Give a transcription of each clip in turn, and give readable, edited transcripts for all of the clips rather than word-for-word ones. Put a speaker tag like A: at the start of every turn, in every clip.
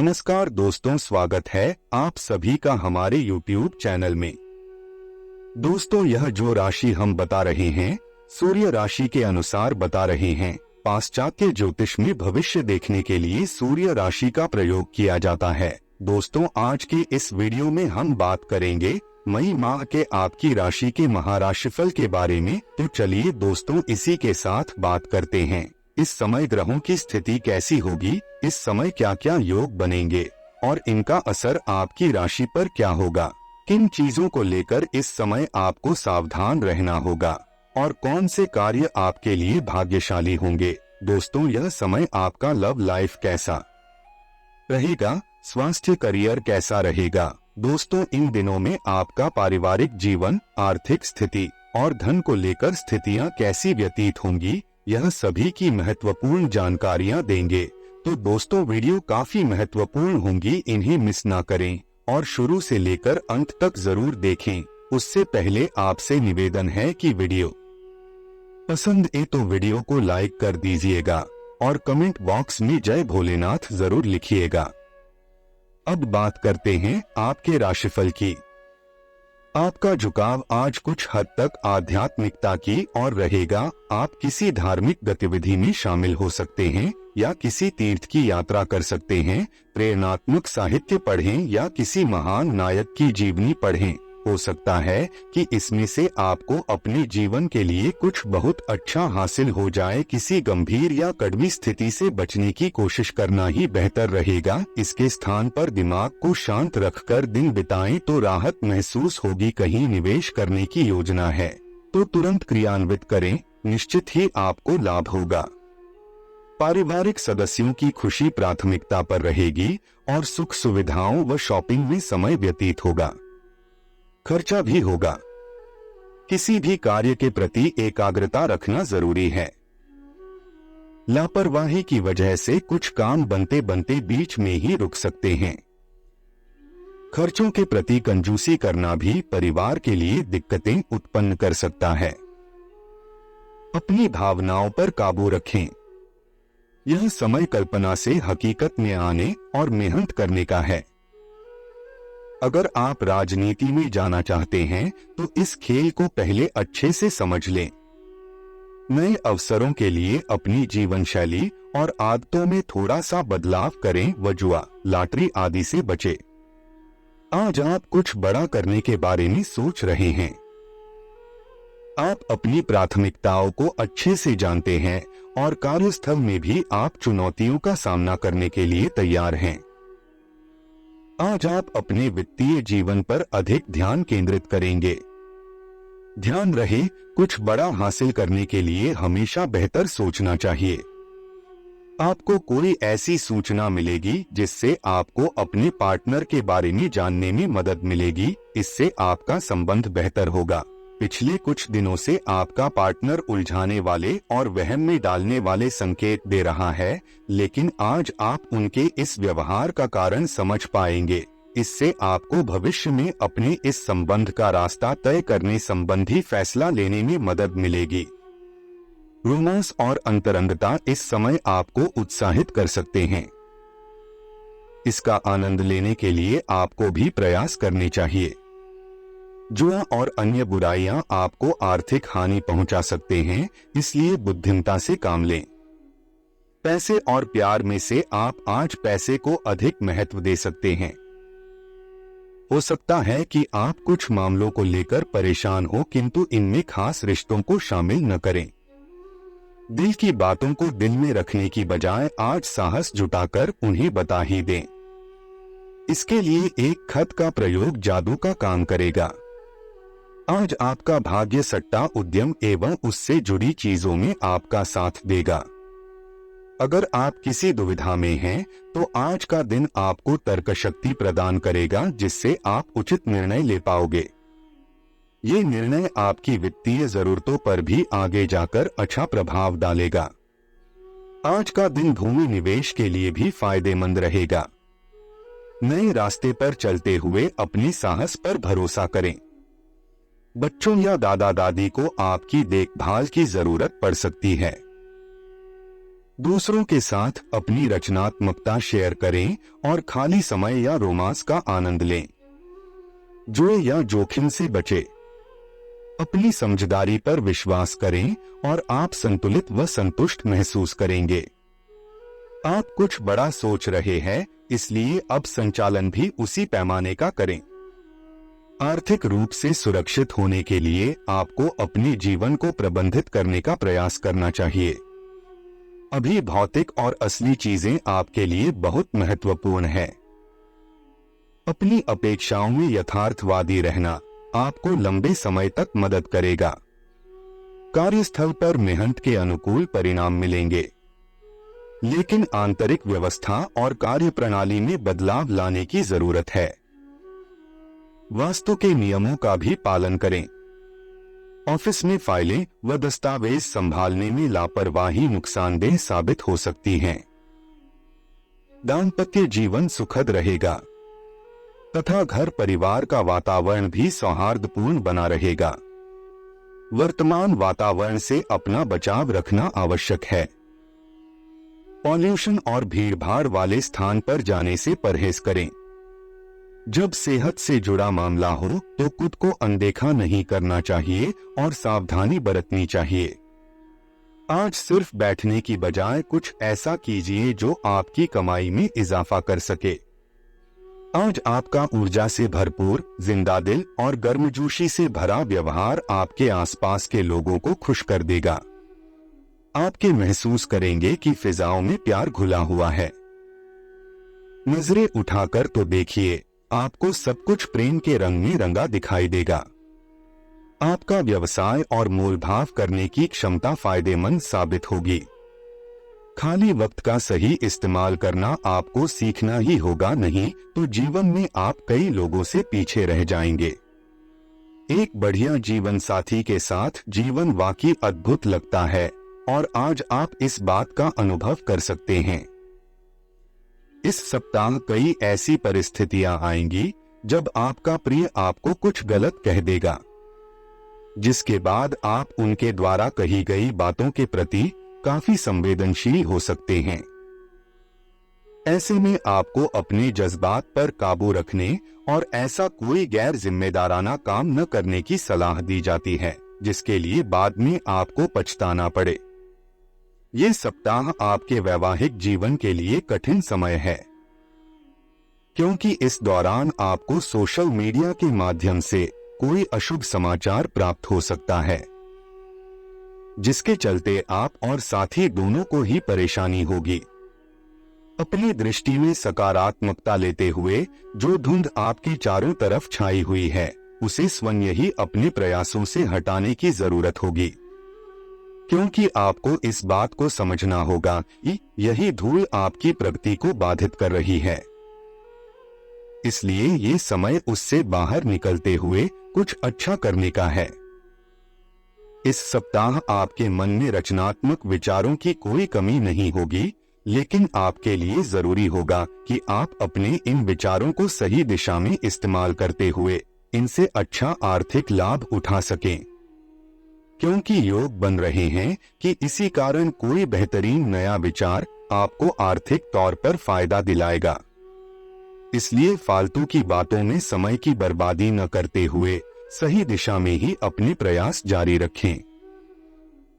A: नमस्कार दोस्तों, स्वागत है आप सभी का हमारे YouTube चैनल में। दोस्तों, यह जो राशि हम बता रहे हैं सूर्य राशि के अनुसार बता रहे हैं। पाश्चात्य ज्योतिष में भविष्य देखने के लिए सूर्य राशि का प्रयोग किया जाता है। दोस्तों, आज के इस वीडियो में हम बात करेंगे मई माह के आपकी राशि के महाराशिफल के बारे में। तो चलिए दोस्तों, इसी के साथ बात करते हैं। इस समय ग्रहों की स्थिति कैसी होगी, इस समय क्या क्या योग बनेंगे और इनका असर आपकी राशि पर क्या होगा, किन चीजों को लेकर इस समय आपको सावधान रहना होगा और कौन से कार्य आपके लिए भाग्यशाली होंगे। दोस्तों, यह समय आपका लव लाइफ कैसा रहेगा, स्वास्थ्य करियर कैसा रहेगा। दोस्तों, इन दिनों में आपका पारिवारिक जीवन, आर्थिक स्थिति और धन को लेकर स्थितियां कैसी व्यतीत होंगी, यह सभी की महत्वपूर्ण जानकारियां देंगे। तो दोस्तों, वीडियो काफी महत्वपूर्ण होंगी, इन्हें मिस ना करें और शुरू से लेकर अंत तक जरूर देखें। उससे पहले आपसे निवेदन है कि वीडियो पसंद है तो वीडियो को लाइक कर दीजिएगा और कमेंट बॉक्स में जय भोलेनाथ जरूर लिखिएगा। अब बात करते हैं आपके राशिफल की। आपका झुकाव आज कुछ हद तक आध्यात्मिकता की ओर रहेगा। आप किसी धार्मिक गतिविधि में शामिल हो सकते हैं या किसी तीर्थ की यात्रा कर सकते हैं, प्रेरणात्मक साहित्य पढ़ें या किसी महान नायक की जीवनी पढ़ें। हो सकता है कि इसमें से आपको अपने जीवन के लिए कुछ बहुत अच्छा हासिल हो जाए। किसी गंभीर या कड़वी स्थिति से बचने की कोशिश करना ही बेहतर रहेगा। इसके स्थान पर दिमाग को शांत रखकर दिन बिताएं तो राहत महसूस होगी। कहीं निवेश करने की योजना है तो तुरंत क्रियान्वित करें, निश्चित ही आपको लाभ होगा। पारिवारिक सदस्यों की खुशी प्राथमिकता पर रहेगी और सुख सुविधाओं व शॉपिंग में समय व्यतीत होगा। खर्चा भी होगा। किसी भी कार्य के प्रति एकाग्रता रखना जरूरी है। लापरवाही की वजह से कुछ काम बनते बनते बीच में ही रुक सकते हैं। खर्चों के प्रति कंजूसी करना भी परिवार के लिए दिक्कतें उत्पन्न कर सकता है। अपनी भावनाओं पर काबू रखें। यह समय कल्पना से हकीकत में आने और मेहनत करने का है। अगर आप राजनीति में जाना चाहते हैं तो इस खेल को पहले अच्छे से समझ लें। नए अवसरों के लिए अपनी जीवन शैली और आदतों में थोड़ा सा बदलाव करें व जुआ, लॉटरी आदि से बचें। आज आप कुछ बड़ा करने के बारे में सोच रहे हैं। आप अपनी प्राथमिकताओं को अच्छे से जानते हैं और कार्यस्थल में भी आप चुनौतियों का सामना करने के लिए तैयार हैं। आज आप अपने वित्तीय जीवन पर अधिक ध्यान केंद्रित करेंगे। ध्यान रहे, कुछ बड़ा हासिल करने के लिए हमेशा बेहतर सोचना चाहिए। आपको कोई ऐसी सूचना मिलेगी जिससे आपको अपने पार्टनर के बारे में जानने में मदद मिलेगी। इससे आपका संबंध बेहतर होगा। पिछले कुछ दिनों से आपका पार्टनर उलझाने वाले और वहम में डालने वाले संकेत दे रहा है, लेकिन आज आप उनके इस व्यवहार का कारण समझ पाएंगे। इससे आपको भविष्य में अपने इस संबंध का रास्ता तय करने संबंधी फैसला लेने में मदद मिलेगी। रोमांस और अंतरंगता इस समय आपको उत्साहित कर सकते हैं। इसका आनंद लेने के लिए आपको भी प्रयास करने चाहिए। जुआ और अन्य बुराइयां आपको आर्थिक हानि पहुंचा सकते हैं, इसलिए बुद्धिमता से काम लें। पैसे और प्यार में से आप आज पैसे को अधिक महत्व दे सकते हैं। हो सकता है कि आप कुछ मामलों को लेकर परेशान हो, किंतु इनमें खास रिश्तों को शामिल न करें। दिल की बातों को दिल में रखने की बजाय आज साहस जुटाकर उन्हें बता ही दें। इसके लिए एक खत का प्रयोग जादू का काम करेगा। आज आपका भाग्य सट्टा उद्यम एवं उससे जुड़ी चीजों में आपका साथ देगा। अगर आप किसी दुविधा में हैं, तो आज का दिन आपको तर्क शक्ति प्रदान करेगा, जिससे आप उचित निर्णय ले पाओगे। ये निर्णय आपकी वित्तीय जरूरतों पर भी आगे जाकर अच्छा प्रभाव डालेगा। आज का दिन भूमि निवेश के लिए भी फायदेमंद रहेगा। नए रास्ते पर चलते हुए अपने साहस पर भरोसा करें। बच्चों या दादा दादी को आपकी देखभाल की जरूरत पड़ सकती है। दूसरों के साथ अपनी रचनात्मकता शेयर करें और खाली समय या रोमांस का आनंद लें। जुए या जोखिम से बचें। अपनी समझदारी पर विश्वास करें और आप संतुलित व संतुष्ट महसूस करेंगे। आप कुछ बड़ा सोच रहे हैं, इसलिए अब संचालन भी उसी पैमाने का करें। आर्थिक रूप से सुरक्षित होने के लिए आपको अपने जीवन को प्रबंधित करने का प्रयास करना चाहिए। अभी भौतिक और असली चीजें आपके लिए बहुत महत्वपूर्ण है। अपनी अपेक्षाओं में यथार्थवादी रहना आपको लंबे समय तक मदद करेगा। कार्यस्थल पर मेहनत के अनुकूल परिणाम मिलेंगे, लेकिन आंतरिक व्यवस्था और कार्यप्रणाली में बदलाव लाने की जरूरत है। वास्तु के नियमों का भी पालन करें। ऑफिस में फाइलें व दस्तावेज संभालने में लापरवाही नुकसानदेह साबित हो सकती हैं। दाम्पत्य जीवन सुखद रहेगा तथा घर परिवार का वातावरण भी सौहार्दपूर्ण बना रहेगा। वर्तमान वातावरण से अपना बचाव रखना आवश्यक है। पॉल्यूशन और भीड़भाड़ वाले स्थान पर जाने से परहेज करें। जब सेहत से जुड़ा मामला हो तो खुद को अनदेखा नहीं करना चाहिए और सावधानी बरतनी चाहिए। आज सिर्फ बैठने की बजाय कुछ ऐसा कीजिए जो आपकी कमाई में इजाफा कर सके। आज आपका ऊर्जा से भरपूर, जिंदा दिल और गर्मजोशी से भरा व्यवहार आपके आसपास के लोगों को खुश कर देगा। आपके महसूस करेंगे कि फिजाओं में प्यार घुला हुआ है। नजरें उठाकर तो देखिए, आपको सब कुछ प्रेम के रंग में रंगा दिखाई देगा। आपका व्यवसाय और मोलभाव करने की क्षमता फायदेमंद साबित होगी। खाली वक्त का सही इस्तेमाल करना आपको सीखना ही होगा, नहीं तो जीवन में आप कई लोगों से पीछे रह जाएंगे। एक बढ़िया जीवन साथी के साथ जीवन वाकई अद्भुत लगता है और आज आप इस बात का अनुभव कर सकते हैं। इस सप्ताह कई ऐसी परिस्थितियां आएंगी जब आपका प्रिय आपको कुछ गलत कह देगा, जिसके बाद आप उनके द्वारा कही गई बातों के प्रति काफी संवेदनशील हो सकते हैं। ऐसे में आपको अपने जज्बात पर काबू रखने और ऐसा कोई गैर जिम्मेदाराना काम न करने की सलाह दी जाती है जिसके लिए बाद में आपको पछताना पड़े। ये सप्ताह आपके वैवाहिक जीवन के लिए कठिन समय है, क्योंकि इस दौरान आपको सोशल मीडिया के माध्यम से कोई अशुभ समाचार प्राप्त हो सकता है, जिसके चलते आप और साथी दोनों को ही परेशानी होगी। अपनी दृष्टि में सकारात्मकता लेते हुए जो धुंध आपके चारों तरफ छाई हुई है, उसे स्वयं ही अपने प्रयासों से हटाने की जरूरत होगी, क्योंकि आपको इस बात को समझना होगा कि यही धूल आपकी प्रगति को बाधित कर रही है। इसलिए ये समय उससे बाहर निकलते हुए कुछ अच्छा करने का है। इस सप्ताह आपके मन में रचनात्मक विचारों की कोई कमी नहीं होगी, लेकिन आपके लिए जरूरी होगा कि आप अपने इन विचारों को सही दिशा में इस्तेमाल करते हुए इनसे अच्छा आर्थिक लाभ उठा सकें, क्योंकि योग बन रहे हैं कि इसी कारण कोई बेहतरीन नया विचार आपको आर्थिक तौर पर फायदा दिलाएगा। इसलिए फालतू की बातों में समय की बर्बादी न करते हुए सही दिशा में ही अपने प्रयास जारी रखें।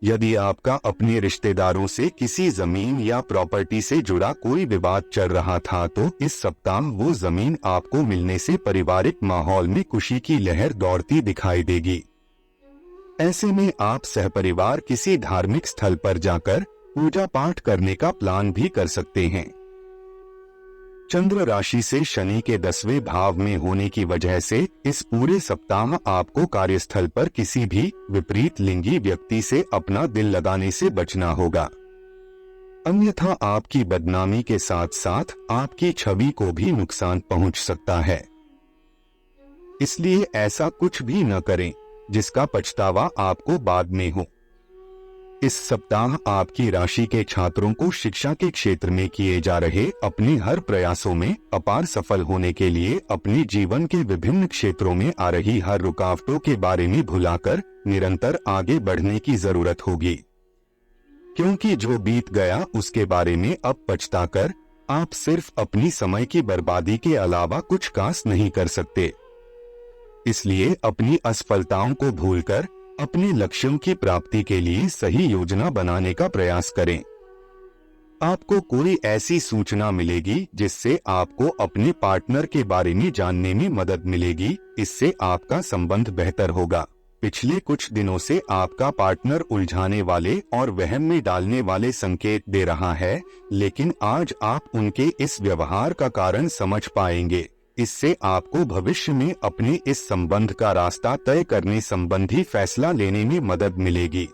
A: यदि आपका अपने रिश्तेदारों से किसी जमीन या प्रॉपर्टी से जुड़ा कोई विवाद चल रहा था, तो इस सप्ताह वो जमीन आपको मिलने से पारिवारिक माहौल में खुशी की लहर दौड़ती दिखाई देगी। ऐसे में आप सहपरिवार किसी धार्मिक स्थल पर जाकर पूजा पाठ करने का प्लान भी कर सकते हैं। चंद्र राशि से शनि के 10वें भाव में होने की वजह से इस पूरे सप्ताह आपको कार्यस्थल पर किसी भी विपरीत लिंगी व्यक्ति से अपना दिल लगाने से बचना होगा, अन्यथा आपकी बदनामी के साथ साथ आपकी छवि को भी नुकसान पहुंच सकता है। इसलिए ऐसा कुछ भी न करें जिसका पछतावा आपको बाद में हो। इस सप्ताह आपकी राशि के छात्रों को शिक्षा के क्षेत्र में किए जा रहे अपने हर प्रयासों में अपार सफल होने के लिए अपने जीवन के विभिन्न क्षेत्रों में आ रही हर रुकावटों के बारे में भुलाकर निरंतर आगे बढ़ने की जरूरत होगी, क्योंकि जो बीत गया उसके बारे में अब पछताकर आप सिर्फ अपनी समय की बर्बादी के अलावा कुछ खास नहीं कर सकते। इसलिए अपनी असफलताओं को भूलकर अपने लक्ष्यों की प्राप्ति के लिए सही योजना बनाने का प्रयास करें। आपको कोई ऐसी सूचना मिलेगी जिससे आपको अपने पार्टनर के बारे में जानने में मदद मिलेगी। इससे आपका संबंध बेहतर होगा। पिछले कुछ दिनों से आपका पार्टनर उलझाने वाले और वहम में डालने वाले संकेत दे रहा है, लेकिन आज आप उनके इस व्यवहार का कारण समझ पाएंगे। इससे आपको भविष्य में अपने इस संबंध का रास्ता तय करने संबंधी फैसला लेने में मदद मिलेगी।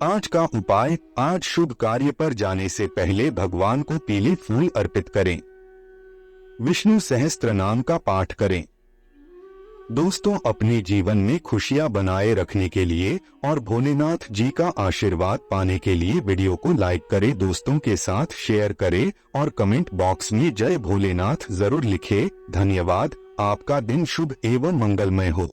A: आज का उपाय, आज शुभ कार्य पर जाने से पहले भगवान को पीले फूल अर्पित करें। विष्णु सहस्त्र नाम का पाठ करें। दोस्तों, अपने जीवन में खुशियां बनाए रखने के लिए और भोलेनाथ जी का आशीर्वाद पाने के लिए वीडियो को लाइक करें, दोस्तों के साथ शेयर करें और कमेंट बॉक्स में जय भोलेनाथ जरूर लिखें। धन्यवाद। आपका दिन शुभ एवं मंगलमय हो।